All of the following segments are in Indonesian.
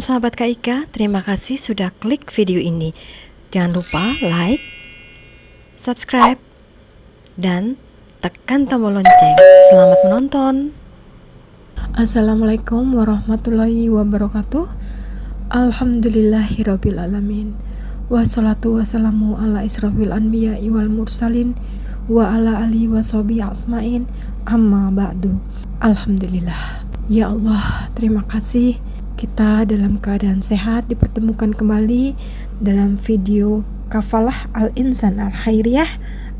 Sahabat Kak Ika, terima kasih sudah klik video ini. Jangan lupa like, subscribe, dan tekan tombol lonceng. Selamat menonton. Assalamualaikum warahmatullahi wabarakatuh. Alhamdulillahirrabbilalamin. Wassalatu wassalamu ala israfil anbiya wal mursalin wa ala alihi wa sahbihi asma'in, amma ba'du. Alhamdulillah. Ya Allah, terima kasih kita dalam keadaan sehat dipertemukan kembali dalam video Kafalah Al-Insan Al-Khairiyah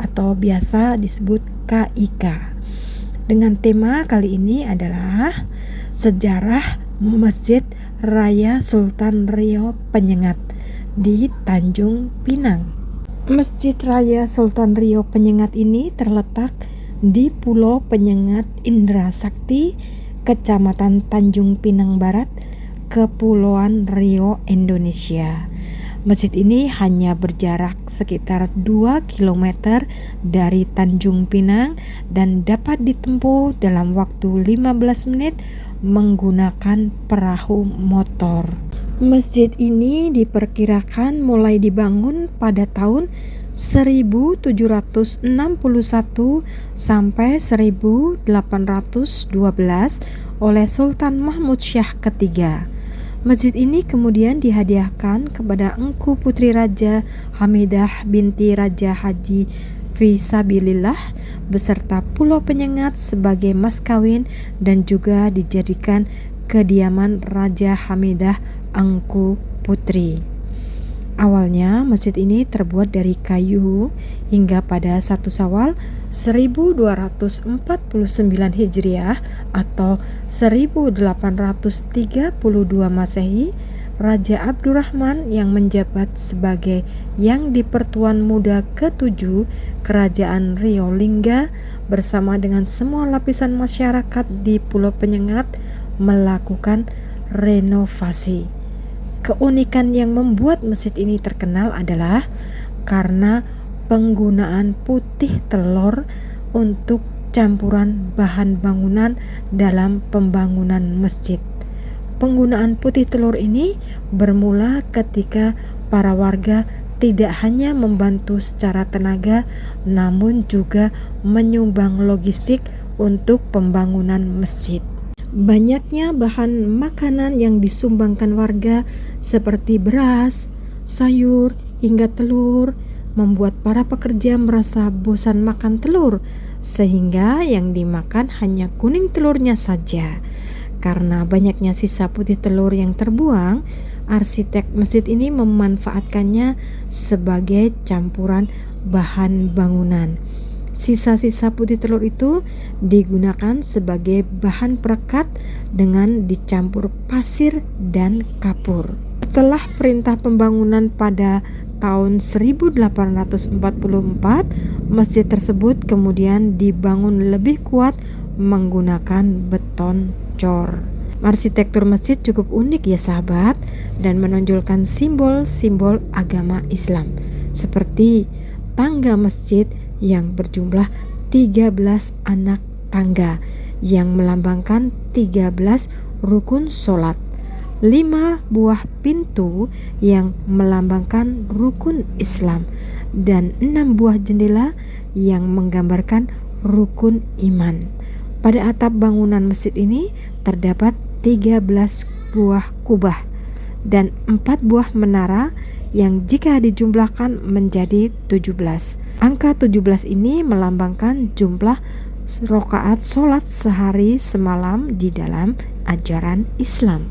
atau biasa disebut KIK. Dengan tema kali ini adalah sejarah Masjid Raya Sultan Riau Penyengat di Tanjung Pinang. Masjid Raya Sultan Riau Penyengat ini terletak di Pulau Penyengat Indrasakti, Kecamatan Tanjung Pinang Barat, Kepulauan Riau, Indonesia. Masjid ini hanya berjarak sekitar 2 km dari Tanjung Pinang dan dapat ditempuh dalam waktu 15 menit menggunakan perahu motor. Masjid ini diperkirakan mulai dibangun pada tahun 1761 sampai 1812 oleh Sultan Mahmud Syah ketiga. Masjid ini kemudian dihadiahkan kepada Engku Putri Raja Hamidah binti Raja Haji Fisabilillah beserta Pulau Penyengat sebagai mas kawin dan juga dijadikan kediaman Raja Hamidah Engku Putri. Awalnya masjid ini terbuat dari kayu hingga pada 1 Syawal 1249 Hijriah atau 1832 Masehi, Raja Abdurrahman yang menjabat sebagai Yang di-Pertuan Muda ke-7 Kerajaan Riau Lingga bersama dengan semua lapisan masyarakat di Pulau Penyengat melakukan renovasi. Keunikan yang membuat masjid ini terkenal adalah karena penggunaan putih telur untuk campuran bahan bangunan dalam pembangunan masjid. Penggunaan putih telur ini bermula ketika para warga tidak hanya membantu secara tenaga namun juga menyumbang logistik untuk pembangunan masjid. Banyaknya bahan makanan yang disumbangkan warga seperti beras, sayur, hingga telur membuat para pekerja merasa bosan makan telur sehingga yang dimakan hanya kuning telurnya saja. Karena banyaknya sisa putih telur yang terbuang, arsitek masjid ini memanfaatkannya sebagai campuran bahan bangunan. Sisa-sisa putih telur itu digunakan sebagai bahan perekat dengan dicampur pasir dan kapur. Setelah perintah pembangunan pada tahun 1844, masjid tersebut kemudian dibangun lebih kuat menggunakan beton cor. Arsitektur masjid cukup unik ya sahabat, dan menonjolkan simbol-simbol agama Islam seperti tangga masjid yang berjumlah 13 anak tangga yang melambangkan 13 rukun sholat, 5 buah pintu yang melambangkan rukun Islam, dan 6 buah jendela yang menggambarkan rukun iman. Pada atap bangunan masjid ini terdapat 13 buah kubah dan 4 buah menara yang jika dijumlahkan menjadi 17. Angka 17 ini melambangkan jumlah rakaat sholat sehari semalam di dalam ajaran Islam.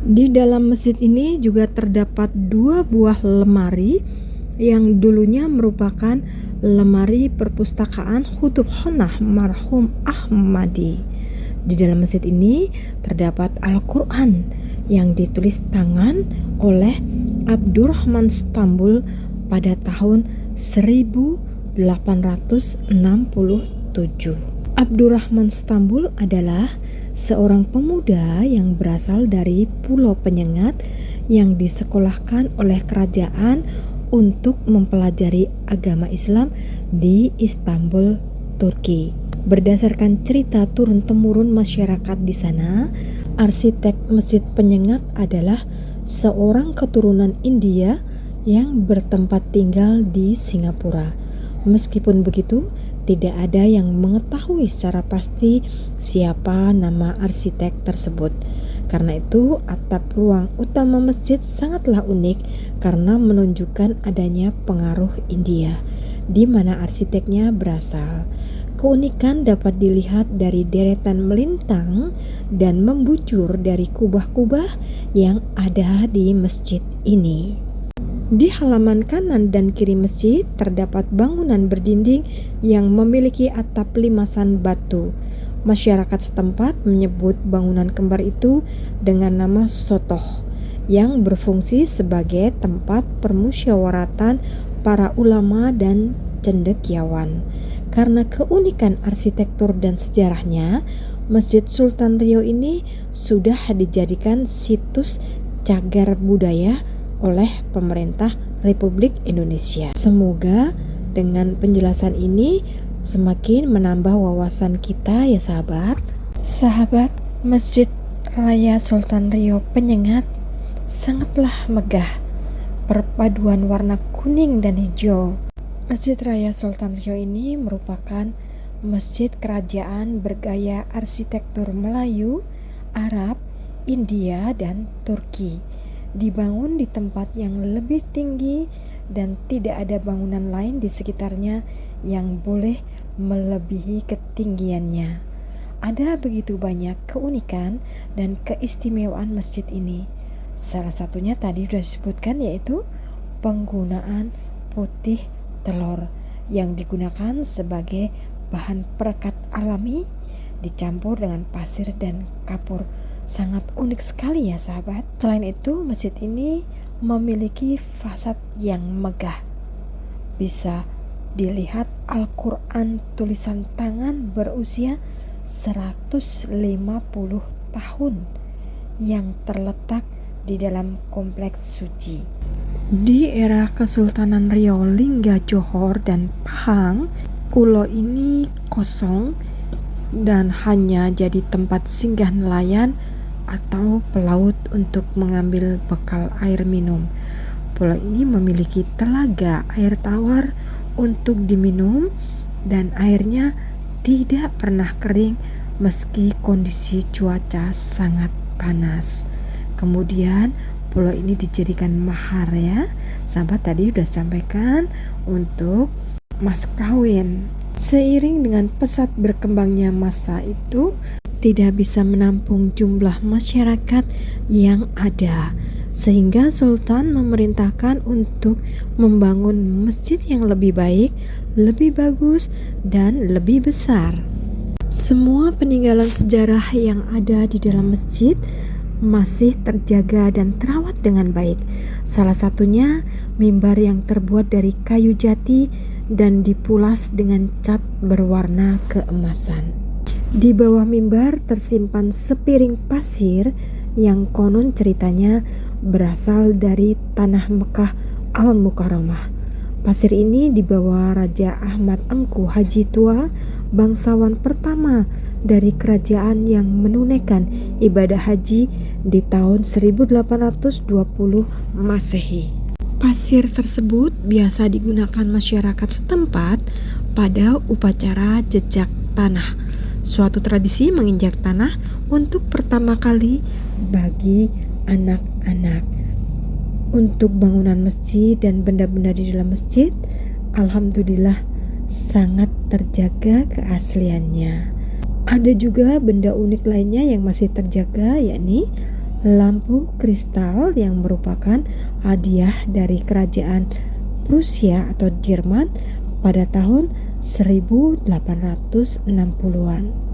Di dalam masjid ini juga terdapat 2 buah lemari yang dulunya merupakan lemari perpustakaan Khutub Honah marhum Ahmadi. Di dalam masjid ini terdapat Al-Quran yang ditulis tangan oleh Abdurrahman Stambul pada tahun 1867. Abdurrahman Stambul adalah seorang pemuda yang berasal dari Pulau Penyengat yang disekolahkan oleh kerajaan untuk mempelajari agama Islam di Istanbul, Turki. Berdasarkan cerita turun-temurun masyarakat di sana, Arsitek Masjid Penyengat adalah seorang keturunan India yang bertempat tinggal di Singapura. Meskipun begitu, tidak ada yang mengetahui secara pasti siapa nama arsitek tersebut. Karena itu, atap ruang utama masjid sangatlah unik karena menunjukkan adanya pengaruh India, di mana arsiteknya berasal. Keunikan dapat dilihat dari deretan melintang dan membujur dari kubah-kubah yang ada di masjid ini. Di halaman kanan dan kiri masjid terdapat bangunan berdinding yang memiliki atap limasan batu. Masyarakat setempat menyebut bangunan kembar itu dengan nama Sotoh, yang berfungsi sebagai tempat permusyawaratan para ulama dan cendekiawan. Karena keunikan arsitektur dan sejarahnya, Masjid Sultan Rio ini sudah dijadikan situs cagar budaya oleh pemerintah Republik Indonesia. Semoga dengan penjelasan ini semakin menambah wawasan kita ya sahabat. Sahabat, Masjid Raya Sultan Rio Penyengat sangatlah megah. Perpaduan warna kuning dan hijau. Masjid Raya Sultan Rio ini merupakan masjid kerajaan bergaya arsitektur Melayu, Arab, India, dan Turki. Dibangun di tempat yang lebih tinggi dan tidak ada bangunan lain di sekitarnya yang boleh melebihi ketinggiannya. Ada begitu banyak keunikan dan keistimewaan masjid ini. Salah satunya tadi sudah disebutkan, yaitu penggunaan putih telur yang digunakan sebagai bahan perekat alami dicampur dengan pasir dan kapur. Sangat unik sekali ya sahabat. Selain itu, masjid ini memiliki fasad yang megah. Bisa dilihat Al-Quran tulisan tangan berusia 150 tahun yang terletak di dalam kompleks suci. Di era Kesultanan Riau, Lingga, Johor, dan Pahang, pulau ini kosong dan hanya jadi tempat singgah nelayan atau pelaut untuk mengambil bekal air minum. Pulau ini memiliki telaga air tawar untuk diminum dan airnya tidak pernah kering meski kondisi cuaca sangat panas. Kemudian pulau ini dijadikan mahar ya. Sahabat tadi udah sampaikan untuk mas kawin. Seiring dengan pesat berkembangnya masa itu, tidak bisa menampung jumlah masyarakat yang ada, sehingga Sultan memerintahkan untuk membangun masjid yang lebih baik, lebih bagus, dan lebih besar. Semua peninggalan sejarah yang ada di dalam masjid masih terjaga dan terawat dengan baik. Salah satunya mimbar yang terbuat dari kayu jati dan dipulas dengan cat berwarna keemasan. Di bawah mimbar tersimpan sepiring pasir yang konon ceritanya berasal dari tanah Mekah Al-Mukarramah. Pasir ini dibawa Raja Ahmad Engku Haji Tua, bangsawan pertama dari kerajaan yang menunaikan ibadah haji di tahun 1820 Masehi. Pasir tersebut biasa digunakan masyarakat setempat pada upacara jejak tanah, suatu tradisi menginjak tanah untuk pertama kali bagi anak-anak. Untuk bangunan masjid dan benda-benda di dalam masjid, alhamdulillah sangat terjaga keasliannya. Ada juga benda unik lainnya yang masih terjaga, yakni lampu kristal yang merupakan hadiah dari kerajaan Prusia atau Jerman pada tahun 1860-an.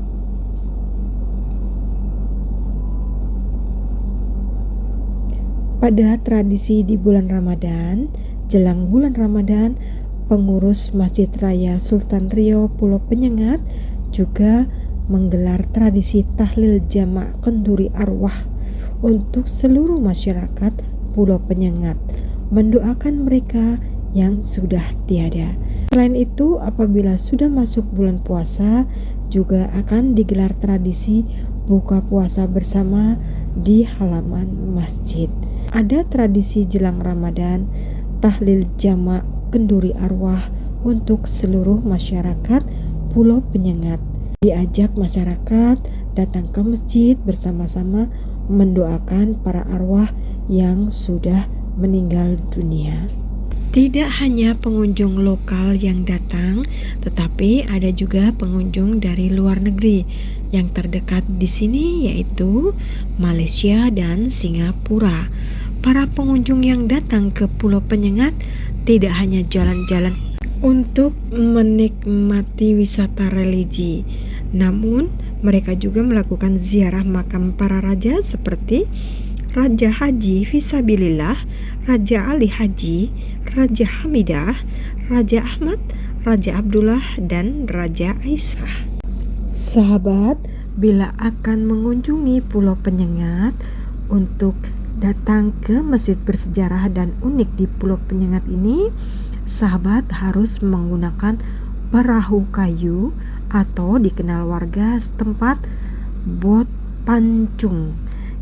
Pada tradisi di bulan Ramadan, jelang bulan Ramadan, pengurus Masjid Raya Sultan Rio Pulau Penyengat juga menggelar tradisi tahlil jamak kenduri arwah untuk seluruh masyarakat Pulau Penyengat, mendoakan mereka yang sudah tiada. Selain itu, apabila sudah masuk bulan puasa, juga akan digelar tradisi buka puasa bersama di halaman masjid. Ada tradisi jelang Ramadan, tahlil jamak kenduri arwah untuk seluruh masyarakat Pulau Penyengat. Diajak masyarakat datang ke masjid bersama-sama mendoakan para arwah yang sudah meninggal dunia. Tidak hanya pengunjung lokal yang datang, tetapi ada juga pengunjung dari luar negeri. Yang terdekat di sini yaitu Malaysia dan Singapura. Para pengunjung yang datang ke Pulau Penyengat tidak hanya jalan-jalan untuk menikmati wisata religi, namun mereka juga melakukan ziarah makam para raja seperti Raja Haji Fisabilillah, Raja Ali Haji, Raja Hamidah, Raja Ahmad, Raja Abdullah, dan Raja Aisyah. Sahabat, bila akan mengunjungi Pulau Penyengat untuk datang ke masjid bersejarah dan unik di Pulau Penyengat ini, sahabat harus menggunakan perahu kayu atau dikenal warga setempat bot pancung.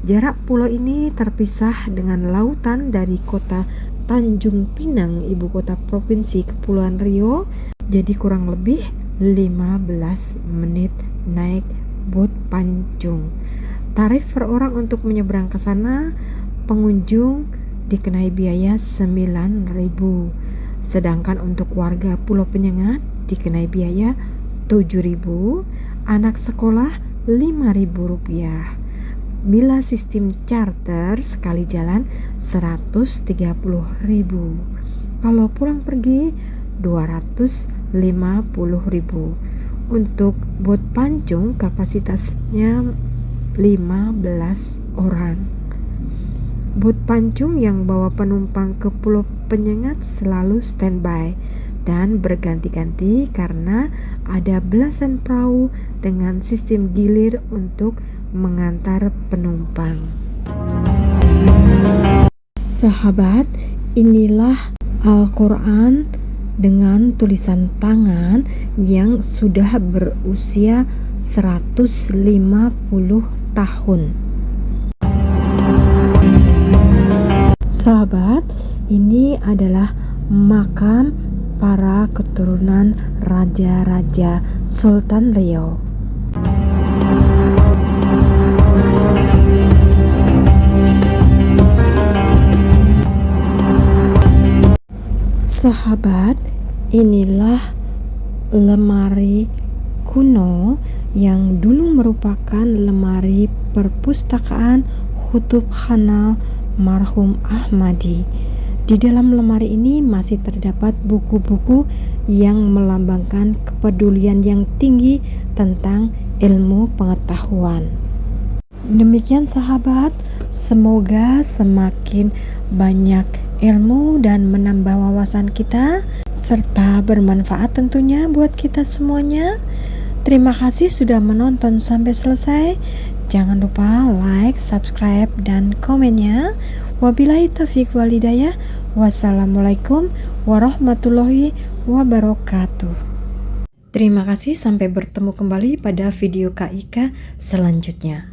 Jarak pulau ini terpisah dengan lautan dari kota Tanjung Pinang, ibu kota provinsi Kepulauan Riau. Jadi kurang lebih 15 menit naik bot pancung. Tarif per orang untuk menyeberang ke sana, pengunjung dikenai biaya 9.000. Sedangkan untuk warga Pulau Penyengat dikenai biaya 7.000, anak sekolah 5.000 rupiah. Bila sistem charter sekali jalan 130.000. Kalau pulang pergi 250.000. Untuk bot pancung kapasitasnya 15 orang. Bot pancung yang bawa penumpang ke Pulau Penyengat selalu standby dan berganti-ganti karena ada belasan perahu dengan sistem gilir untuk mengantar penumpang. Sahabat, inilah Al-Quran dengan tulisan tangan yang sudah berusia 150 tahun. Sahabat, ini adalah makam para keturunan raja-raja Sultan Riau. Sahabat, inilah lemari kuno yang dulu merupakan lemari perpustakaan Kutub Khana marhum Ahmadi. Di dalam lemari ini masih terdapat buku-buku yang melambangkan kepedulian yang tinggi tentang ilmu pengetahuan. Demikian sahabat, semoga semakin banyak ilmu dan menambah wawasan kita serta bermanfaat tentunya buat kita semuanya. Terima kasih sudah menonton sampai selesai. Jangan lupa like, subscribe, dan komennya. Wabillahi taufiq wal hidayah. Wassalamualaikum warahmatullahi wabarakatuh. Terima kasih, sampai bertemu kembali pada video KIK selanjutnya.